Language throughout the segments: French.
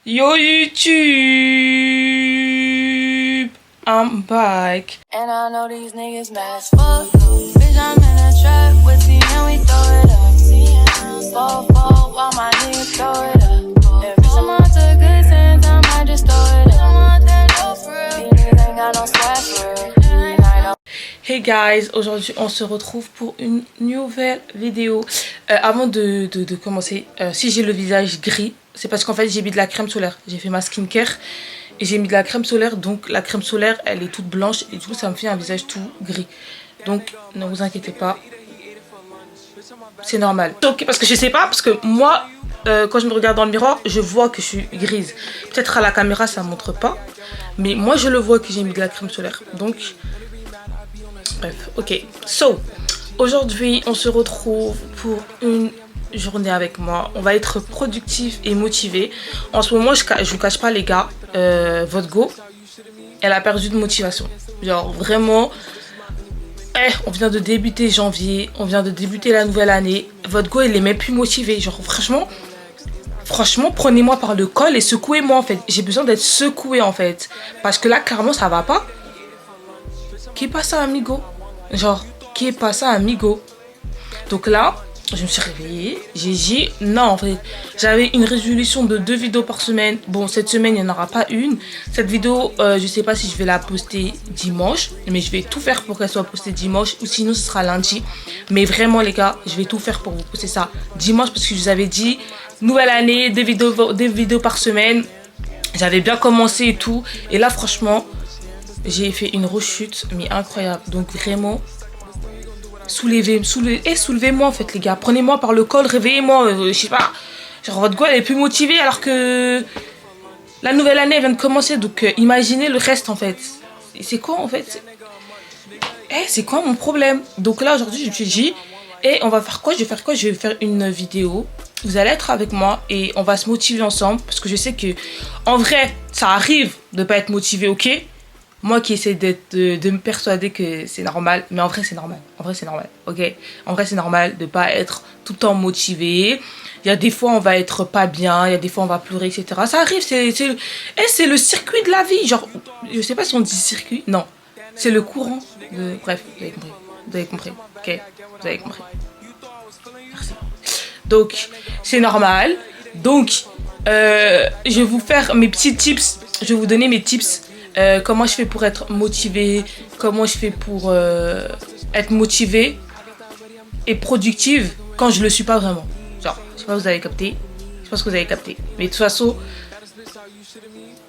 Yo YouTube, I'm back. And I know these niggas mad as fuck. Bitch, I'm in a trap with C and we throw it up. Fall while my niggas throw it up. If someone took good sense, I might just throw it up. I want that dope for real. These niggas ain't got no swag for real. Hey guys, aujourd'hui on se retrouve pour une nouvelle vidéo. Avant de commencer, si j'ai le visage gris, c'est parce qu'en fait j'ai mis de la crème solaire. J'ai fait ma skincare et j'ai mis de la crème solaire, donc la crème solaire elle est toute blanche et du coup ça me fait un visage tout gris. Donc ne vous inquiétez pas, c'est normal. Ok, parce que je sais pas, parce que moi quand je me regarde dans le miroir, je vois que je suis grise. Peut-être à la caméra ça montre pas, mais moi je le vois que j'ai mis de la crème solaire. Donc bref, ok. So, aujourd'hui, on se retrouve pour une journée avec moi. On va être productif et motivé. En ce moment, je vous cache pas les gars, votre go, elle a perdu de motivation. Genre vraiment, on vient de débuter janvier, on vient de débuter la nouvelle année. Votre go, elle est même plus motivée. Genre franchement, prenez-moi par le col et secouez-moi en fait. J'ai besoin d'être secouée en fait. Parce que là, clairement, ça va pas. Qu'est pasa amigo? Genre, qu'est pasa amigo? Donc là, je me suis réveillée. J'ai dit, non en fait, j'avais une résolution de 2 vidéos par semaine. Bon, cette semaine, il n'y en aura pas une. Cette vidéo, je sais pas si je vais la poster dimanche. Mais je vais tout faire pour qu'elle soit postée dimanche. Ou sinon, ce sera lundi. Mais vraiment les gars, je vais tout faire pour vous poster ça dimanche. Parce que je vous avais dit, nouvelle année, 2 vidéos par semaine. J'avais bien commencé et tout. Et là, franchement, j'ai fait une rechute, mais incroyable. Donc vraiment, soulevez-moi en fait les gars. Prenez-moi par le col, réveillez-moi. Je sais pas, genre votre go elle est plus motivée alors que la nouvelle année vient de commencer. Donc imaginez le reste en fait. C'est quoi en fait? C'est quoi mon problème? Donc là aujourd'hui je me suis dit, on va faire quoi? Je vais faire une vidéo. Vous allez être avec moi et on va se motiver ensemble. Parce que je sais que en vrai, ça arrive de pas être motivé, ok? Moi qui essaie de me persuader que c'est normal, mais en vrai c'est normal. En vrai c'est normal, ok? En vrai c'est normal de pas être tout le temps motivé. Il y a des fois on va être pas bien, il y a des fois on va pleurer, etc. Ça arrive, c'est le circuit de la vie. Genre, je sais pas si on dit circuit, non. C'est le courant. Bref, vous avez compris, ok? Vous avez compris. Merci. Donc, c'est normal. Donc, je vais vous faire mes petits tips. Je vais vous donner mes tips. Comment je fais pour être motivée, comment je fais pour être motivée et productive quand je le suis pas vraiment. Genre, je sais pas si vous avez capté, je pense que vous avez capté. Mais de toute façon,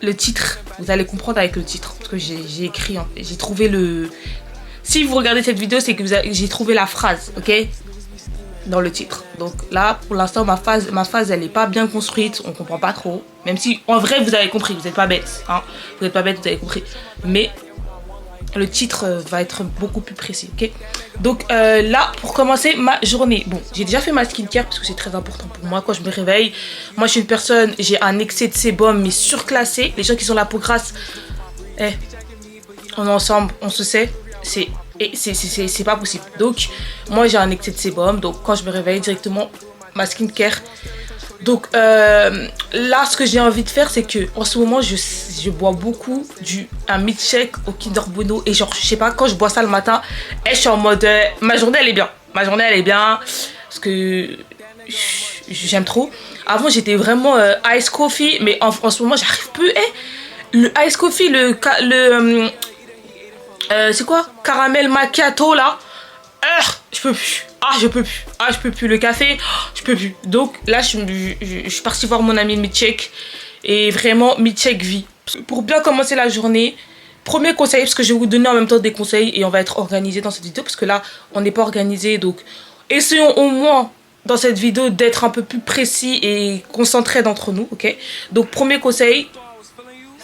le titre, vous allez comprendre avec le titre. Parce que j'ai écrit, j'ai trouvé le... Si vous regardez cette vidéo, c'est que j'ai trouvé la phrase, ok? Dans le titre. Donc là, pour l'instant, ma phase, elle est pas bien construite. On comprend pas trop. Même si, en vrai, vous avez compris. Vous n'êtes pas bête. Hein. Vous n'êtes pas bête, vous avez compris. Mais le titre va être beaucoup plus précis. Ok. Donc là, pour commencer ma journée. Bon, j'ai déjà fait ma skincare parce que c'est très important pour moi quand je me réveille. Moi, je suis une personne, j'ai un excès de sébum, mais surclassé. Les gens qui sont la peau grasse, on est ensemble, on se sait. C'est pas possible. Donc moi j'ai un excès de sébum, donc quand je me réveille directement ma skincare. Donc là ce que j'ai envie de faire c'est que en ce moment je bois beaucoup un milkshake au Kinder Bueno et genre je sais pas, quand je bois ça le matin je suis en mode ma journée elle est bien parce que j'aime trop. Avant j'étais vraiment ice coffee, mais en ce moment j'arrive plus. Le ice coffee, c'est quoi? Caramel macchiato là. Je peux plus. Je peux plus. Le café, je peux plus. Donc là, je suis partie voir mon ami Mitchek. Et vraiment, Mitchek vie. Pour bien commencer la journée, premier conseil, parce que je vais vous donner en même temps des conseils et on va être organisé dans cette vidéo. Parce que là, on n'est pas organisé. Donc, essayons au moins dans cette vidéo d'être un peu plus précis et concentré d'entre nous. Ok? Donc, premier conseil,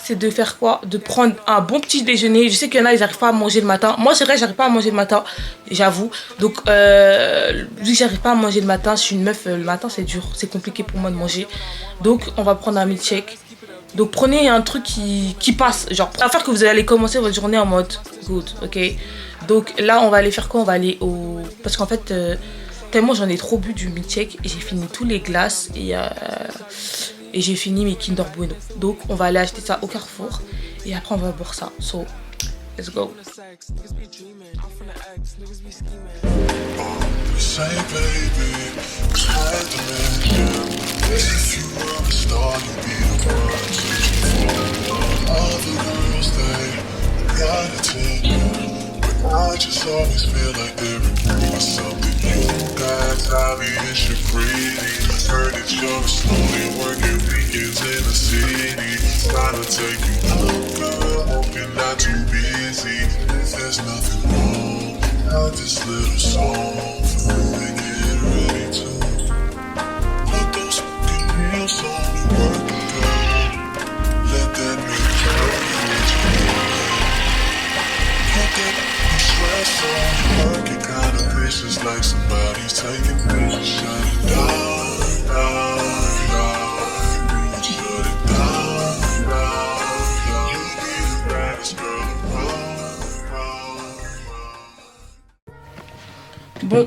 c'est de faire quoi? De prendre un bon petit déjeuner. Je sais qu'il y en a, ils n'arrivent pas à manger le matin. Moi, c'est vrai, j'arrive pas à manger le matin, j'avoue. Donc, vu que j'arrive pas à manger le matin, je suis une meuf, le matin, c'est dur. C'est compliqué pour moi de manger. Donc, on va prendre un milkshake. Donc, prenez un truc qui passe. Genre, pour faire que vous allez commencer votre journée en mode good, ok? Donc, là, on va aller faire quoi? On va aller au... Parce qu'en fait, tellement j'en ai trop bu du milkshake. J'ai fini tous les glaces et... et j'ai fini mes Kinder Bueno. Donc on va aller acheter ça au Carrefour et après on va boire ça. So, let's go. Say baby, it's hard to mention. If you were a star, you'd be the one to all the girls, they got attention. But I just always feel like they're improving something. You guys, obvious, you're pretty. Heard that you're slowly working weekends in the city. Trying to take you home, girl, hoping not too busy. If there's nothing wrong, I'll this little song. Get ready to put those fucking wheels on and work it, girl. Let that make you what you need. Put that stress on and work it. Kind of vicious, like somebody's taking pictures. Shut it down, down, down. Shut it down, down, down. You be the baddest girl around, around. Bon.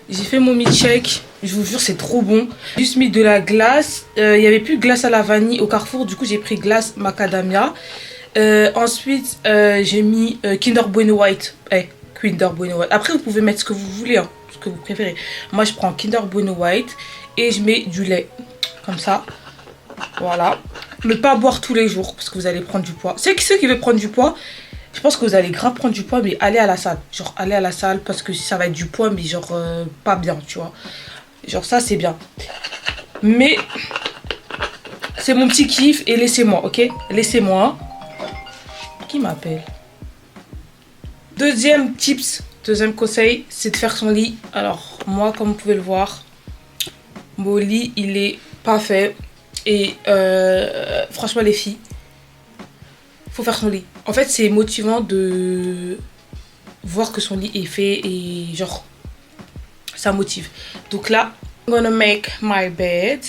J'ai fait mon milkshake, je vous jure c'est trop bon. J'ai juste mis de la glace, il n'y avait plus de glace à la vanille au Carrefour, du coup j'ai pris glace macadamia. Ensuite j'ai mis Kinder Bueno White, Kinder Bueno White. Après vous pouvez mettre ce que vous voulez, hein, ce que vous préférez. Moi je prends Kinder Bueno White et je mets du lait, comme ça. Voilà. Ne pas boire tous les jours parce que vous allez prendre du poids. C'est ceux qui veulent prendre du poids. Je pense que vous allez grave prendre du poids, mais allez à la salle. Genre, allez à la salle parce que ça va être du poids, mais genre, pas bien, tu vois. Genre, ça, c'est bien. Mais, c'est mon petit kiff et laissez-moi, ok? Laissez-moi. Qui m'appelle? Deuxième tips, deuxième conseil, c'est de faire son lit. Alors, moi, comme vous pouvez le voir, mon lit, il est pas fait. Et, franchement, les filles, faut faire son lit. En fait, c'est motivant de voir que son lit est fait et genre, ça motive. Donc là, I'm gonna make my bed.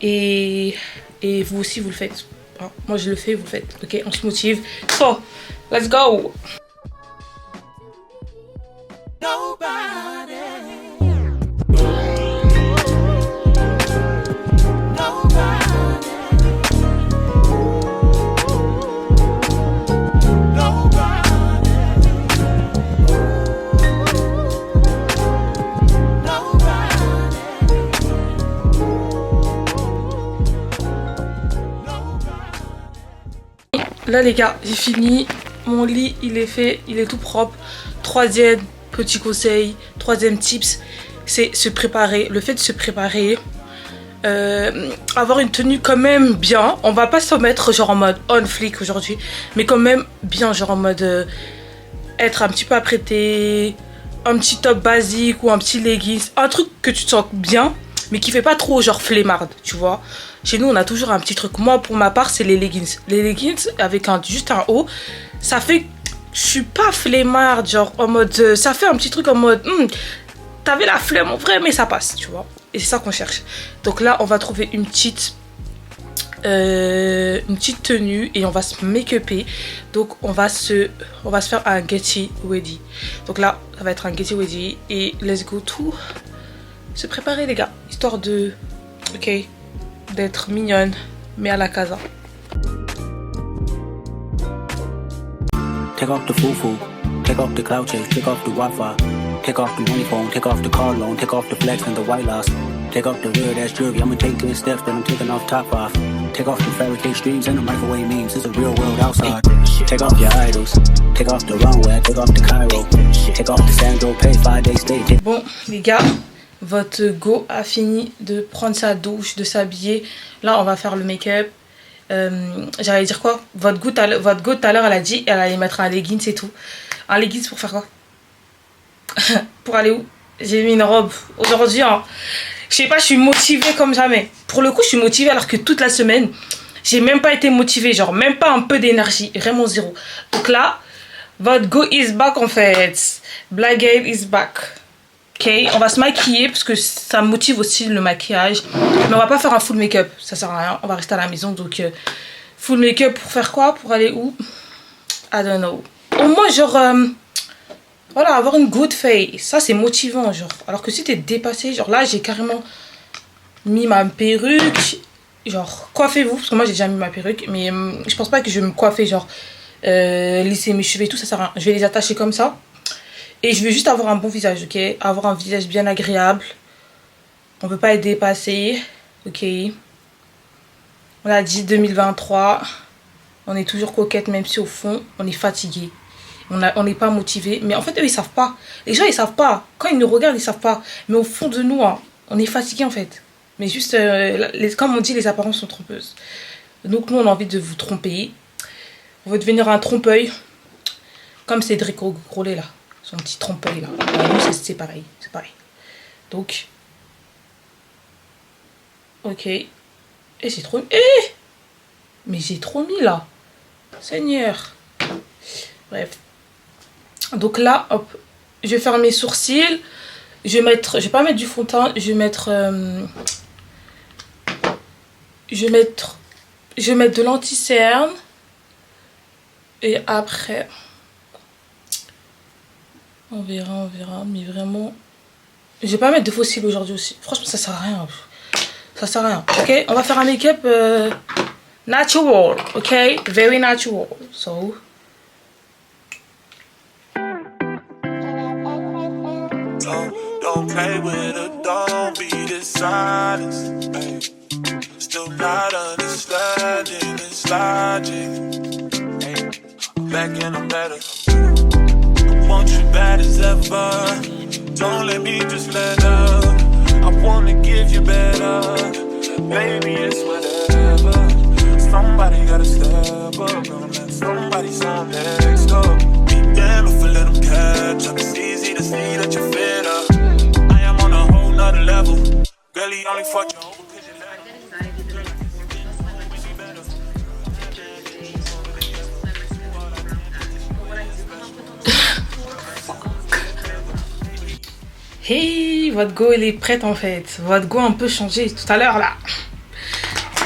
Et vous aussi, vous le faites. Hein, moi, je le fais, vous le faites. Ok, on se motive. So, let's go. Là les gars, j'ai fini, mon lit il est fait, il est tout propre. Troisième petit conseil, troisième tips, c'est se préparer. Le fait de se préparer, avoir une tenue quand même bien. On va pas se mettre genre en mode on flic aujourd'hui, mais quand même bien, genre en mode être un petit peu apprêté, un petit top basique ou un petit leggings, un truc que tu te sens bien, mais qui fait pas trop genre flemmarde, tu vois. Chez nous, on a toujours un petit truc. Moi, pour ma part, c'est les leggings. Les leggings avec juste un haut, ça fait... Je suis pas flemmarde, genre en mode... Ça fait un petit truc en mode... T'avais la flemme en vrai, mais ça passe, tu vois. Et c'est ça qu'on cherche. Donc là, on va trouver une petite tenue et on va se make-upper. Donc, on va se faire un Getty Ready. Donc là, ça va être un Getty Ready. Et let's go tout. Se préparer, les gars. Histoire de... Ok. D'être mignonne, mais à la casa. Take off the foo-foo, take off the cloud chase, take off the Wi-Fi, take off the money phone, take off the car loan, take off the flex and the white loss, take off the weird ass jewelry, I'ma take 10 steps, then I'm taking off top off, take off the fabricate streams and the microwave memes, it's a real world outside, take off your idols, take off the runway, take off the Cairo, take off the Sandro, pay 5 days stay. Bon les gars, votre go a fini de prendre sa douche, de s'habiller. Là, on va faire le make-up. J'allais dire quoi? Votre go tout à l'heure, elle a dit elle allait mettre un leggings et tout. Un leggings pour faire quoi? Pour aller où? J'ai mis une robe. Aujourd'hui, hein, je sais pas, je suis motivée comme jamais. Pour le coup, je suis motivée alors que toute la semaine, j'ai même pas été motivée. Genre, même pas un peu d'énergie. Vraiment zéro. Donc là, votre go is back en fait. Black Gale is back. Ok, on va se maquiller parce que ça motive aussi le maquillage. Mais on va pas faire un full make-up, ça sert à rien. On va rester à la maison. Donc, full make-up pour faire quoi? Pour aller où? I don't know. Au moins, genre, voilà, avoir une good face. Ça, c'est motivant, genre. Alors que si t'es dépassé, genre là, j'ai carrément mis ma perruque. genre, coiffez-vous, parce que moi j'ai déjà mis ma perruque, mais je pense pas que je vais me coiffer, genre, lisser mes cheveux et tout, ça sert à rien. Je vais les attacher comme ça. Et je veux juste avoir un bon visage, ok? Avoir un visage bien agréable. On peut pas être dépassé, ok? On a dit 2023. On est toujours coquette, même si au fond, on est fatigué. On n'est pas motivé. Mais en fait, eux, ils savent pas. Les gens, ils savent pas. Quand ils nous regardent, ils savent pas. Mais au fond de nous, hein, on est fatigué en fait. Mais juste, comme on dit, les apparences sont trompeuses. Donc nous, on a envie de vous tromper. On veut devenir un trompe-œil. Comme Cédric Grolet, là. Son petit trompe-œil, là. Nous, c'est pareil. C'est pareil. Donc. Ok. Et j'ai trop... mais j'ai trop mis, là. Seigneur. Bref. Donc là, hop. Je vais faire mes sourcils. Je vais pas mettre du fond de teint. Je vais mettre de l'anti-cerne. Et après, on verra. Mais vraiment, je vais pas mettre de faux cils aujourd'hui aussi. Franchement, ça sert à rien. Ça sert à rien. Ok, on va faire un make-up natural. Ok, very natural. So. Don't play with her, don't be dishonest. Ay. Still not understanding this logic. Ay. I'm back and I'm better. I want you bad as ever. Don't let me just let up. I wanna give you better. Baby, it's whatever. Somebody gotta step up. Gonna let somebody stand next up. Be damned if I let them catch up. It's easy to see that you're fit up. Level. Girl, he only fuck you over 'cause you let him. Hey, votre go, elle est prête en fait. Votre go a un peu changé tout à l'heure là.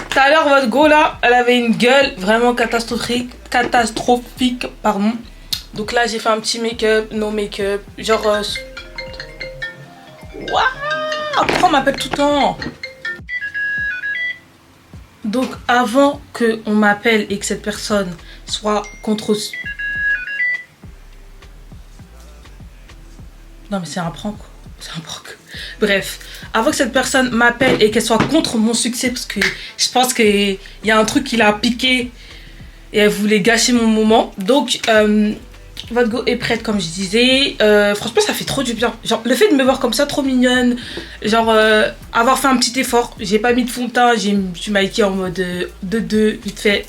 Tout à l'heure, votre go là, elle avait une gueule vraiment catastrophique, pardon. Donc là, j'ai fait un petit make-up, no make-up, genre. Waouh! Pourquoi on m'appelle tout le temps? Donc avant qu'on m'appelle et que cette personne soit contre... Non mais c'est un prank. C'est un prank. Bref, avant que cette personne m'appelle et qu'elle soit contre mon succès, parce que je pense qu'il y a un truc qui l'a piqué et elle voulait gâcher mon moment. Donc... votre go est prête comme je disais. Franchement ça fait trop du bien. Genre le fait de me voir comme ça trop mignonne. Genre avoir fait un petit effort. J'ai pas mis de fond de teint. Je suis maquillée en mode 2 vite fait.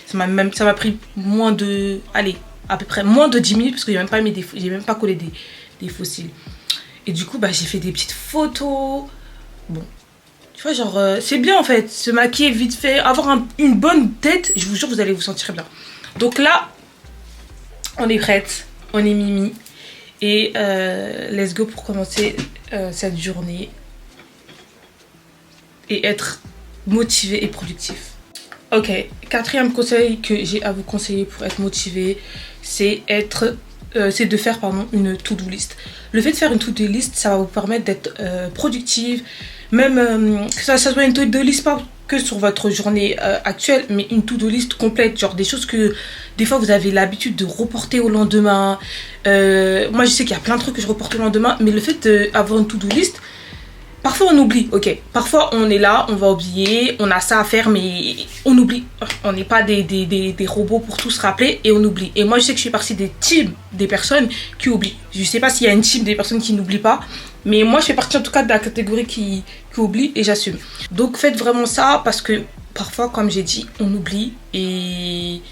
Ça m'a pris moins de... Allez, à peu près moins de 10 minutes. Parce que j'ai même pas collé des faux cils. Et du coup bah j'ai fait des petites photos. Bon. Tu vois genre c'est bien en fait. Se maquiller vite fait. Avoir une bonne tête. Je vous jure vous allez vous sentir bien. Donc là on est prête, on est mimi et let's go pour commencer cette journée et être motivé et productif. Ok, quatrième conseil que j'ai à vous conseiller pour être motivé, c'est de faire une to-do list. Le fait de faire une to-do list, ça va vous permettre d'être productive, même que ça soit une to-do list pas que sur votre journée actuelle, mais une to-do list complète, genre des choses que des fois vous avez l'habitude de reporter au lendemain. Moi je sais qu'il y a plein de trucs que je reporte au lendemain, mais le fait d'avoir une to-do list, parfois on oublie, ok. Parfois on est là, on va oublier, on a ça à faire, mais on oublie. On n'est pas des robots pour tout se rappeler et on oublie. Et moi je sais que je fais partie des teams des personnes qui oublient. Je sais pas s'il y a une team des personnes qui n'oublient pas, mais moi je fais partie en tout cas de la catégorie qui oublie et j'assume. Donc faites vraiment ça parce que parfois, comme j'ai dit, on oublie et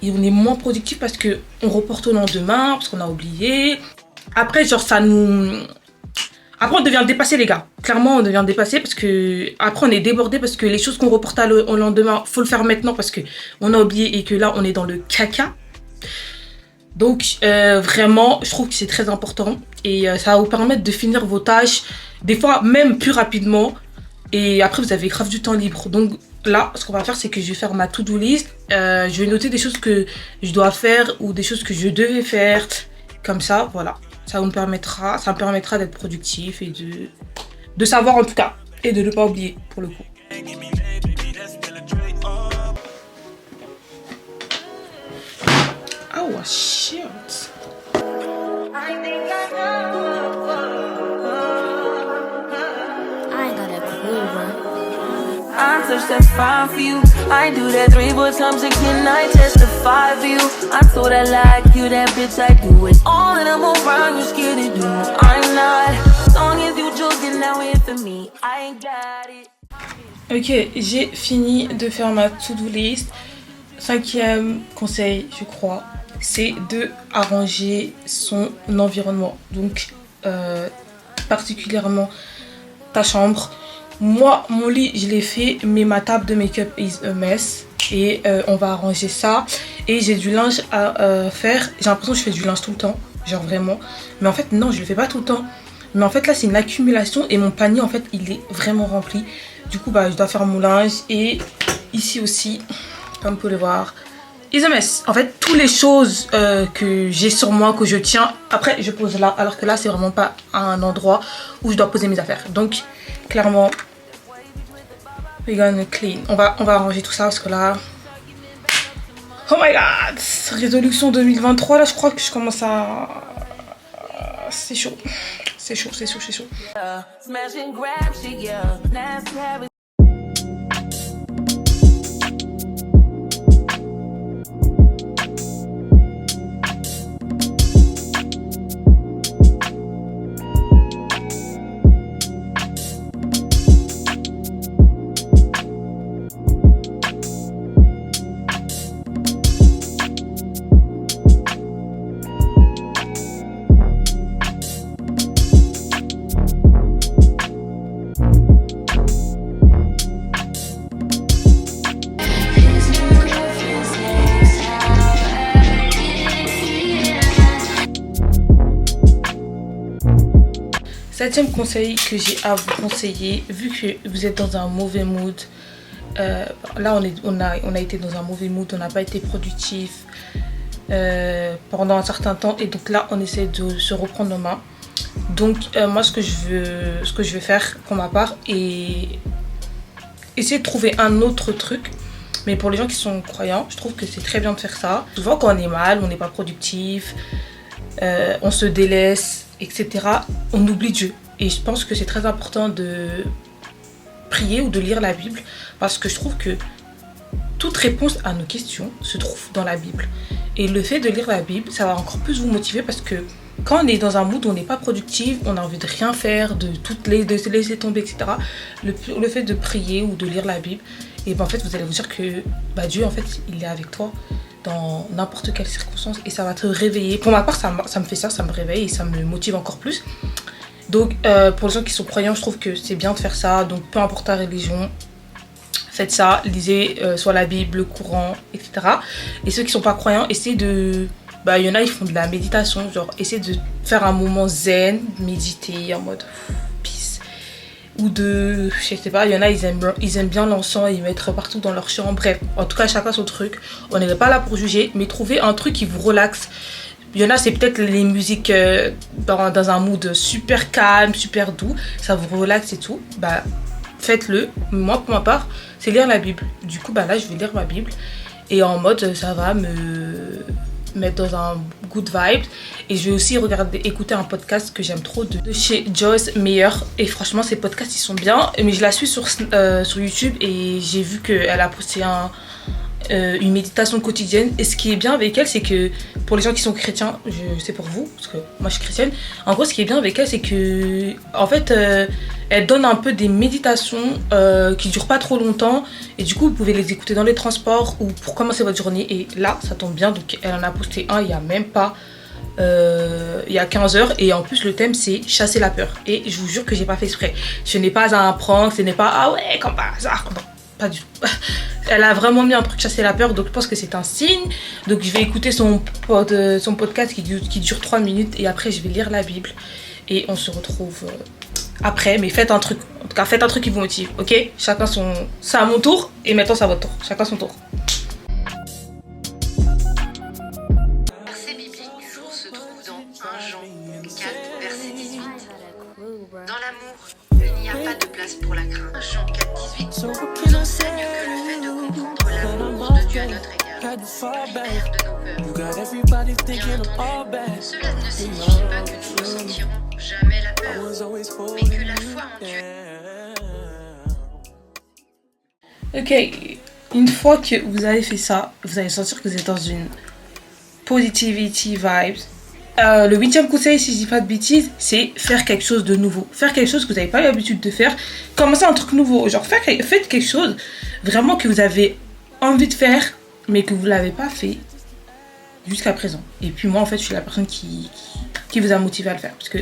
on est moins productif parce qu'on reporte au lendemain, parce qu'on a oublié. Après, genre après, on devient dépassé, les gars. Clairement, on devient dépassé parce que après, on est débordé parce que les choses qu'on reporte au lendemain, faut le faire maintenant parce qu'on a oublié et que là, on est dans le caca. Donc, vraiment, je trouve que c'est très important et ça va vous permettre de finir vos tâches, des fois même plus rapidement. Et après, vous avez grave du temps libre. Donc là, ce qu'on va faire, c'est que je vais faire ma to-do list. Je vais noter des choses que je dois faire ou des choses que je devais faire. Comme ça, voilà. Ça me permettra d'être productif et de savoir en tout cas. Et de ne pas oublier, pour le coup. Oh shit. I ain't got a clue, bro. I touch that's fine for you. I do that 3 4 times again. I testify for you. I told her like you, that bitch. I do it all, and I'm around. You scared to do. I'm not. As long as you joking, now here for me. I ain't got it. Ok, j'ai fini de faire ma to-do list. 5e conseil, je crois, c'est de arranger son environnement. Donc, particulièrement ta chambre. Moi, mon lit, je l'ai fait, mais ma table de make-up is a mess. Et on va arranger ça. Et j'ai du linge à faire. J'ai l'impression que je fais du linge tout le temps. Genre vraiment. Mais en fait, non, je le fais pas tout le temps. Mais en fait, là, c'est une accumulation. Et mon panier, en fait, il est vraiment rempli. Du coup, bah, je dois faire mon linge. Et ici aussi, comme vous pouvez le voir, is a mess. En fait, toutes les choses que j'ai sur moi, que je tiens, après, je pose là. Alors que là, c'est vraiment pas un endroit où je dois poser mes affaires. Donc, clairement, we're gonna clean. On va arranger tout ça parce que là... Oh my god! Résolution 2023, là, je crois que je commence à... C'est chaud. C'est chaud, c'est chaud, c'est chaud. Smash and grab shit, yeah. Nasty habits. Septième conseil que j'ai à vous conseiller, vu que vous êtes dans un mauvais mood, là on a été dans un mauvais mood, on n'a pas été productif pendant un certain temps et donc là on essaie de se reprendre en main. Donc moi ce que je vais faire pour ma part est essayer de trouver un autre truc. Mais pour les gens qui sont croyants, je trouve que c'est très bien de faire ça. Souvent quand on est mal, on n'est pas productif, on se délaisse, etc. On oublie Dieu. Et je pense que c'est très important de prier ou de lire la Bible parce que je trouve que toute réponse à nos questions se trouve dans la Bible. Et le fait de lire la Bible, ça va encore plus vous motiver parce que quand on est dans un mood où on n'est pas productif, on a envie de rien faire, de se laisser tomber, etc. Le fait de prier ou de lire la Bible, et ben en fait vous allez vous dire que Dieu en fait il est avec toi dans n'importe quelle circonstance et ça va te réveiller. Pour ma part ça me fait ça, ça me réveille et ça me motive encore plus. Donc pour les gens qui sont croyants, je trouve que c'est bien de faire ça. Donc peu importe ta religion, faites ça, lisez soit la Bible, le Coran, etc. Et ceux qui sont pas croyants, essayez de... il y en a, ils font de la méditation, genre essayez de faire un moment zen, méditer en mode peace. Ou de... je sais pas, il y en a, ils aiment bien l'encens et y mettre partout dans leur chambre. Bref, en tout cas, chacun son truc. On n'est pas là pour juger, mais trouvez un truc qui vous relaxe. Il y en a, c'est peut-être les musiques dans un mood super calme, super doux. Ça vous relaxe et tout. Faites-le. Moi, pour ma part, c'est lire la Bible. Du coup, là, je vais lire ma Bible. Et en mode, ça va me mettre dans un good vibe. Et je vais aussi écouter un podcast que j'aime trop de chez Joyce Meyer. Et franchement, ces podcasts, ils sont bien. Mais je la suis sur YouTube et j'ai vu qu'elle a posté une méditation quotidienne. Et ce qui est bien avec elle, c'est que pour les gens qui sont chrétiens, c'est pour vous, parce que moi je suis chrétienne. En gros, ce qui est bien avec elle, c'est que en fait, elle donne un peu des méditations qui durent pas trop longtemps. Et du coup, vous pouvez les écouter dans les transports ou pour commencer votre journée. Et là, ça tombe bien. Donc, elle en a posté un il y a même pas. Il y a 15 heures et en plus le thème c'est chasser la peur et je vous jure que j'ai pas fait exprès, ce n'est pas un prank, ce n'est pas ah ouais comme par hasard, non, pas du tout. Elle a vraiment mis un truc chasser la peur, donc je pense que c'est un signe. Donc je vais écouter son podcast qui dure 3 minutes et après je vais lire la Bible et on se retrouve après. Mais faites un truc, en tout cas faites un truc qui vous motive, ok? Chacun son... C'est à mon tour et maintenant c'est à votre tour, chacun son tour. Dans l'amour, il n'y a pas de place pour la crainte. Jean 4, 18. eu à notre égard, les mères de nos peurs. Bien entendu, cela ne signifie pas que nous ne sentirons jamais la peur, mais que la foi en Dieu. Ok, une fois que vous avez fait ça, vous allez sentir que vous êtes dans une positivity vibes. Le 8e conseil, si je dis pas de bêtises, c'est faire quelque chose de nouveau. Faire quelque chose que vous n'avez pas l'habitude de faire. Commencer un truc nouveau. Genre, faites quelque chose vraiment que vous avez envie de faire, mais que vous ne l'avez pas fait jusqu'à présent. Et puis moi, en fait, je suis la personne qui vous a motivé à le faire. Parce que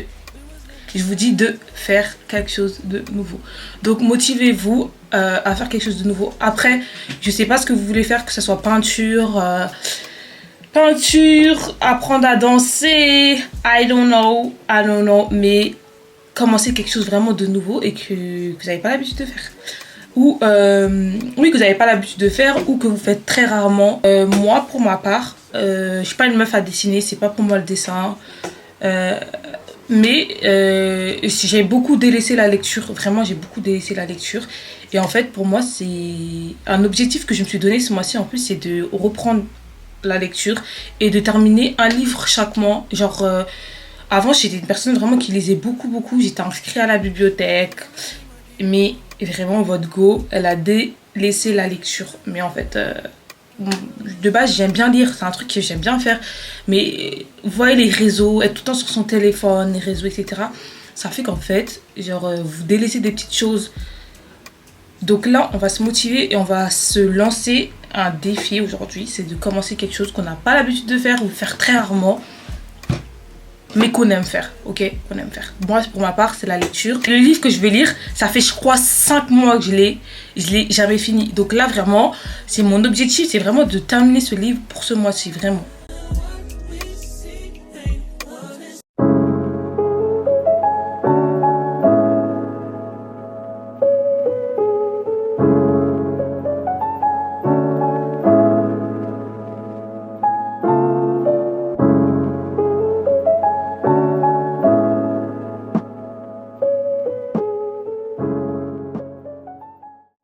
je vous dis de faire quelque chose de nouveau. Donc, motivez-vous à faire quelque chose de nouveau. Après, je ne sais pas ce que vous voulez faire, que ce soit peinture, apprendre à danser, I don't know, mais commencer quelque chose vraiment de nouveau et que vous n'avez pas l'habitude de faire. Ou, oui, que vous n'avez pas l'habitude de faire ou que vous faites très rarement. Moi, pour ma part, je suis pas une meuf à dessiner, c'est pas pour moi le dessin. Mais j'ai beaucoup délaissé la lecture, vraiment j'ai beaucoup délaissé la lecture. Et en fait, pour moi, c'est un objectif que je me suis donné ce mois-ci en plus, c'est de reprendre la lecture et de terminer un livre chaque mois. Genre, avant, j'étais une personne vraiment qui lisait beaucoup. J'étais inscrite à la bibliothèque. Mais vraiment, votre go, elle a délaissé la lecture. Mais en fait, de base, j'aime bien lire. C'est un truc que j'aime bien faire. Mais vous voyez les réseaux, être tout le temps sur son téléphone, les réseaux, etc. Ça fait qu'en fait, genre, vous délaissez des petites choses. Donc là, on va se motiver et on va se lancer un défi aujourd'hui. C'est de commencer quelque chose qu'on n'a pas l'habitude de faire ou faire très rarement, mais qu'on aime faire, ok? Qu'on aime faire. Moi, pour ma part, c'est la lecture. Le livre que je vais lire, ça fait, je crois, 5 mois que je l'ai jamais fini. Donc là, vraiment, c'est mon objectif, c'est vraiment de terminer ce livre pour ce mois-ci, vraiment.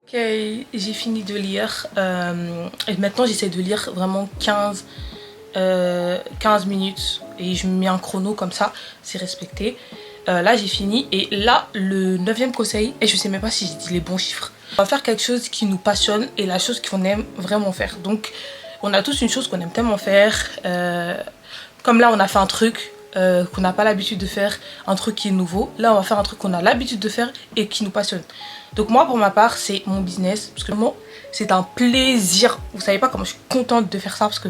Ok, j'ai fini de lire et maintenant j'essaie de lire vraiment 15 minutes et je me mets un chrono comme ça, c'est respecté. Là j'ai fini et là le 9e conseil, et je sais même pas si j'ai dit les bons chiffres. On va faire quelque chose qui nous passionne et la chose qu'on aime vraiment faire. Donc on a tous une chose qu'on aime tellement faire, comme là on a fait un truc qu'on n'a pas l'habitude de faire, un truc qui est nouveau. Là on va faire un truc qu'on a l'habitude de faire et qui nous passionne. Donc moi pour ma part c'est mon business, parce que vraiment c'est un plaisir. Vous savez pas comment je suis contente de faire ça, parce que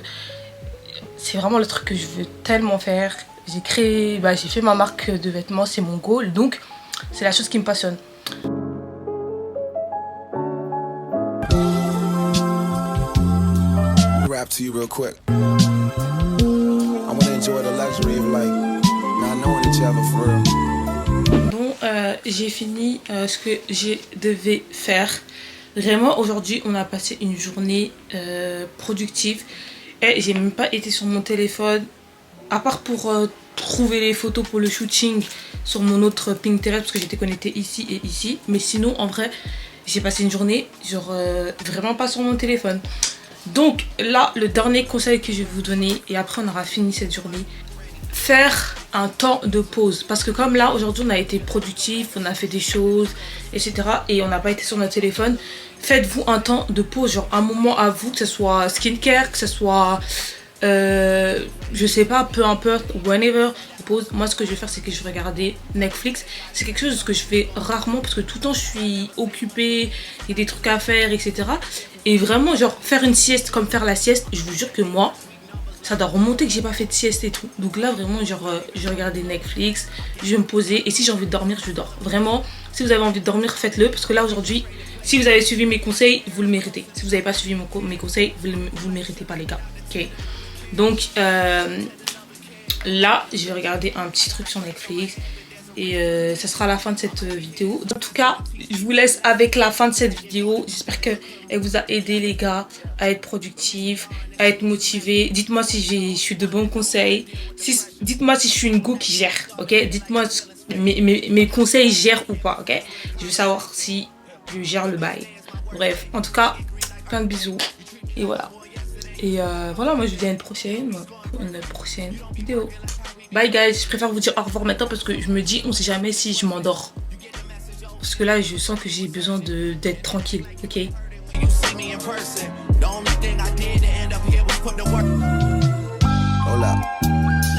c'est vraiment le truc que je veux tellement faire. J'ai fait ma marque de vêtements, c'est mon goal, donc c'est la chose qui me passionne. Rap to you real quick. I want to enjoy the luxury of like not knowing each other for real. Bon, j'ai fini ce que je devais faire. Vraiment, aujourd'hui, on a passé une journée productive. Et j'ai même pas été sur mon téléphone, à part pour trouver les photos pour le shooting sur mon autre Pinterest, parce que j'étais connectée ici et ici. Mais sinon, en vrai, j'ai passé une journée, genre, vraiment pas sur mon téléphone. Donc là, le dernier conseil que je vais vous donner, et après on aura fini cette journée, faire un temps de pause. Parce que comme là, aujourd'hui, on a été productif, on a fait des choses, etc. Et on n'a pas été sur notre téléphone. Faites-vous un temps de pause, genre un moment à vous, que ce soit skincare, que ce soit, je sais pas, peu importe, whenever, pause. Moi, ce que je vais faire, c'est que je vais regarder Netflix. C'est quelque chose que je fais rarement, parce que tout le temps, je suis occupée, il y a des trucs à faire, etc. Et vraiment, genre, faire une sieste comme faire la sieste, je vous jure que moi, ça doit remonter que j'ai pas fait de sieste et tout. Donc là, vraiment, genre, je vais regarder Netflix, je vais me poser. Et si j'ai envie de dormir, je dors. Vraiment, si vous avez envie de dormir, faites-le. Parce que là, aujourd'hui, si vous avez suivi mes conseils, vous le méritez. Si vous n'avez pas suivi mes conseils, vous le méritez pas, les gars. Ok. Donc, là, je vais regarder un petit truc sur Netflix. Et ça sera la fin de cette vidéo. En tout cas, je vous laisse avec la fin de cette vidéo. J'espère qu'elle vous a aidé, les gars, à être productif, à être motivé. Dites-moi si je suis de bons conseils. Dites-moi si je suis une go qui gère, ok? Dites-moi mes conseils gèrent ou pas, ok? Je veux savoir si je gère le bail. Bref, en tout cas, plein de bisous. Et voilà. Et voilà, moi je vous dis à une prochaine vidéo. Bye guys, je préfère vous dire au revoir maintenant parce que je me dis, on sait jamais si je m'endors. Parce que là, je sens que j'ai besoin d'être tranquille, ok? Hold up.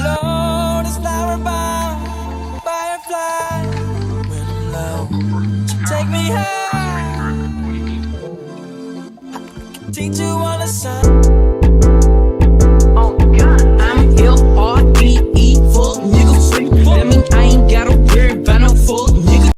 Lord is flower bound, firefly. When I'm low, take me high. Teach you all the sun.